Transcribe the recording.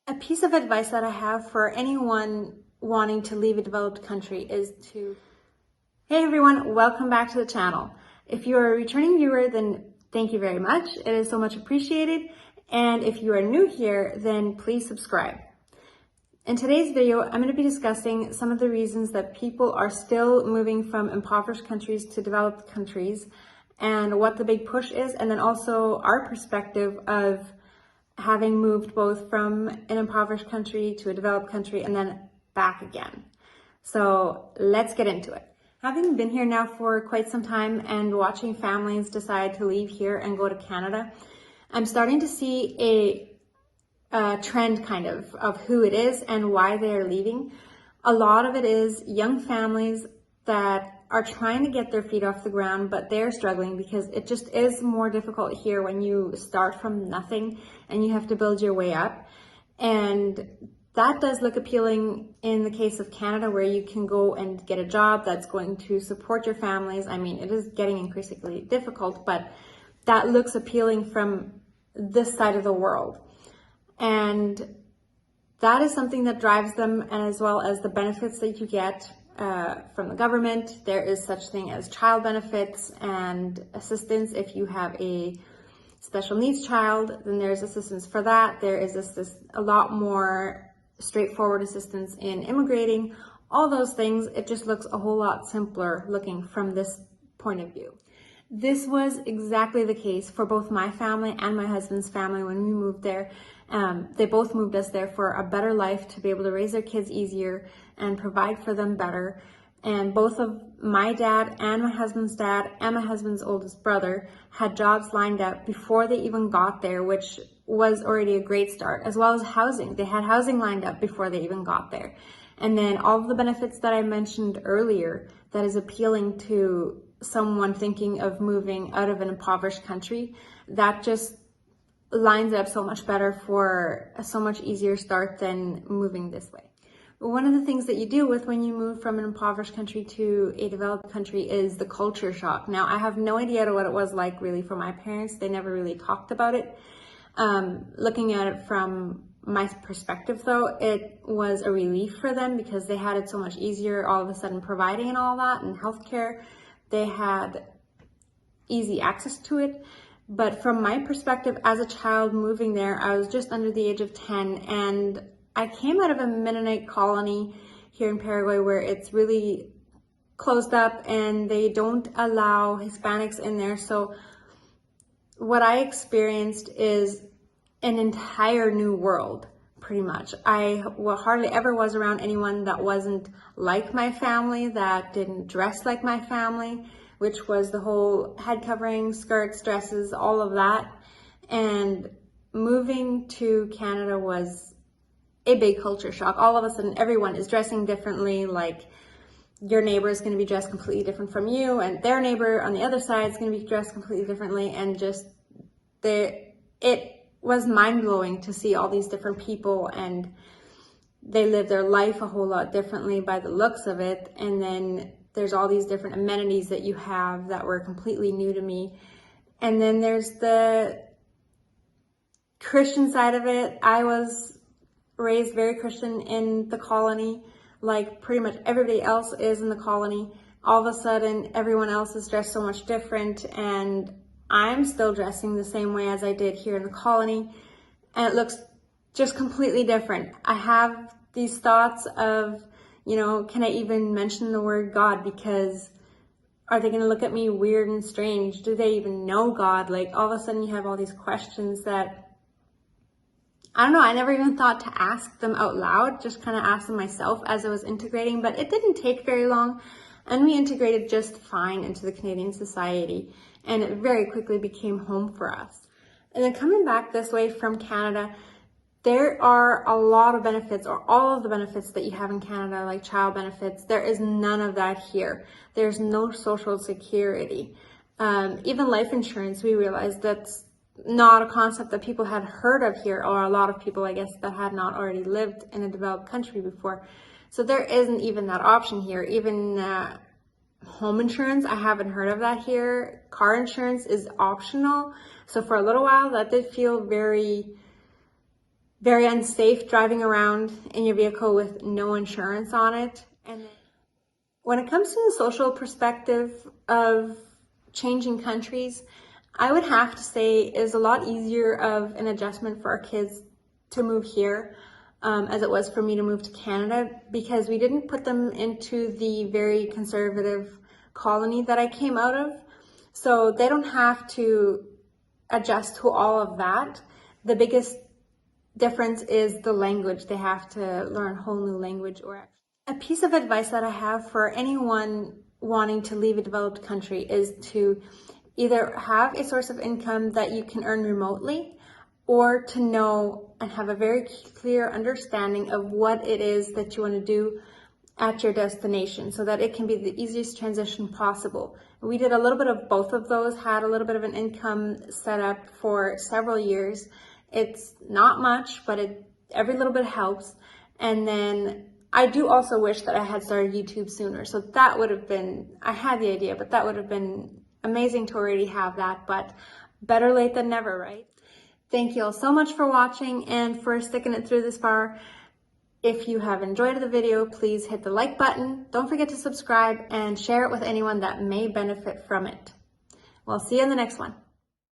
A piece of advice that I have for anyone wanting to leave a developed country is to, hey everyone, welcome back to the channel. If you're a returning viewer, then thank you very much. It is so much appreciated. And if you are new here, then please subscribe. In today's video, I'm going to be discussing some of the reasons that people are still moving from impoverished countries to developed countries and what the big push is, and then also our perspective of having moved both from an impoverished country to a developed country and then back again. So let's get into it. Having been here now for quite some time and watching families decide to leave here and go to Canada, I'm starting to see a trend kind of who it is and why they are leaving. A lot of it is young families that are trying to get their feet off the ground, but they're struggling because it just is more difficult here when you start from nothing and you have to build your way up. And that does look appealing in the case of Canada, where you can go and get a job that's going to support your families. I mean, it is getting increasingly difficult, but that looks appealing from this side of the world. And that is something that drives them, and as well as the benefits that you get from the government. There is such thing as child benefits and assistance. If you have a special needs child, then there's assistance for that. There is a lot more straightforward assistance in immigrating. All those things, it just looks a whole lot simpler looking from this point of view. This was exactly the case for both my family and my husband's family when we moved there. They both moved us there for a better life, to be able to raise their kids easier and provide for them better. And both of my dad and my husband's dad and my husband's oldest brother had jobs lined up before they even got there, which was already a great start, as well as housing. They had housing lined up before they even got there. And then all of the benefits that I mentioned earlier that is appealing to someone thinking of moving out of an impoverished country, that just lines up so much better for a so much easier start than moving this way. One of the things that you deal with when you move from an impoverished country to a developed country is the culture shock. Now, I have no idea what it was like really for my parents. They never really talked about it. Looking at it from my perspective though, it was a relief for them because they had it so much easier all of a sudden providing and all that, and healthcare. They had easy access to it. But from my perspective as a child moving there, I was just under the age of 10, and I came out of a Mennonite colony here in Paraguay where it's really closed up and they don't allow Hispanics in there. So what I experienced is an entire new world, pretty much. I hardly ever was around anyone that wasn't like my family, that didn't dress like my family, which was the whole head covering, skirts, dresses, all of that. And moving to Canada was a big culture shock. All of a sudden, everyone is dressing differently. Like, your neighbor is going to be dressed completely different from you, and their neighbor on the other side is going to be dressed completely differently. And just it was mind-blowing to see all these different people, and they live their life a whole lot differently by the looks of it. And then there's all these different amenities that you have that were completely new to me. And then there's the Christian side of it. I was raised very Christian in the colony, like pretty much everybody else is in the colony. All of a sudden, everyone else is dressed so much different, and I'm still dressing the same way as I did here in the colony, and it looks just completely different. I have these thoughts of, you know, can I even mention the word God? Because are they going to look at me weird and strange? Do they even know God? Like, all of a sudden you have all these questions that, I don't know, I never even thought to ask them out loud, just kind of asked them myself as I was integrating. But it didn't take very long, and we integrated just fine into the Canadian society, and it very quickly became home for us. And then coming back this way from Canada, there are a lot of benefits, or all of the benefits that you have in Canada, like child benefits. There is none of that here. There's no social security. Even life insurance, we realized that's not a concept that people had heard of here, or a lot of people, I guess, that had not already lived in a developed country before. So there isn't even that option here. Even home insurance, I haven't heard of that here. Car insurance is optional. So for a little while, that did feel very very unsafe driving around in your vehicle with no insurance on it. And then when it comes to the social perspective of changing countries, I would have to say is a lot easier of an adjustment for our kids to move here as it was for me to move to Canada, because we didn't put them into the very conservative colony that I came out of. So they don't have to adjust to all of that. The biggest difference is the language. They have to learn a whole new language. Or a piece of advice that I have for anyone wanting to leave a developed country is to either have a source of income that you can earn remotely, or to know and have a very clear understanding of what it is that you want to do at your destination, so that it can be the easiest transition possible. We did a little bit of both of those, had a little bit of an income set up for several years. It's not much, but every little bit helps. And then I do also wish that I had started YouTube sooner. So that would have been, I had the idea, but that would have been amazing to already have that, but better late than never, right? Thank you all so much for watching and for sticking it through this far. If you have enjoyed the video, please hit the like button. Don't forget to subscribe and share it with anyone that may benefit from it. We'll see you in the next one.